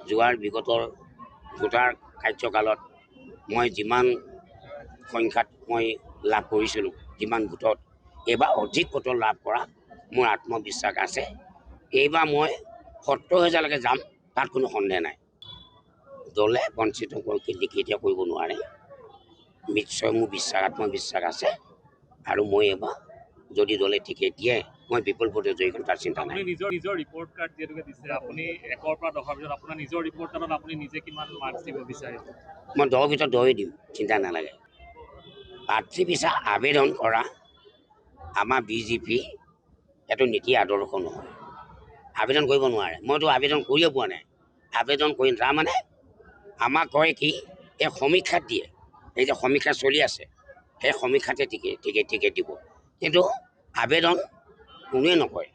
যোৱাৰ বিগতৰ ভোটাৰ কাৰ্যকালত মই যিমান সংখ্যাত মই লাভ কৰিছিলোঁ, যিমান ভোটত এইবাৰ অধিক ভোটত লাভ কৰা মোৰ আত্মবিশ্বাস আছে। এইবাৰ মই 70,000লৈকে যাম, তাত কোনো সন্দেহ নাই। দলে বঞ্চিত কেতিয়া কৰিব নোৱাৰে, নিশ্চয় মোৰ আত্মবিশ্বাস আছে। আৰু মই এইবাৰ যদি দলে টিকেট দিয়ে মই বিপুল ভোটে জয়ী কৰিম, তাৰ চিন্তা নাই। নিজৰ ৰিপৰ্ট কাৰ্ড যিহেতুকে দিছে, আপুনি 1ৰ পৰা 10ৰ ভিতৰত আপোনাৰ নিজৰ ৰিপৰ্ট কাৰ্ডত আপুনি নিজে কিমান মাৰ্কছ দিব বিচাৰে? মই 10ৰ ভিতৰত 10ই দিম, চিন্তা নালাগে। প্ৰাৰ্থী বিচাৰ আবেদন কৰা আমাৰ বিজেপি এইটো নীতি আদৰ্শ নহয়, আবেদন কৰিব নোৱাৰে। মইতো আবেদন কৰিয়ে পোৱা নাই, আবেদন কৰিম। তাৰমানে আমাক কয় কি, এই সমীক্ষাত দিয়ে, এই যে সমীক্ষা চলি আছে সেই সমীক্ষাতে টিকেট দিব, কিন্তু আবেদন কোনোৱে নকৰে।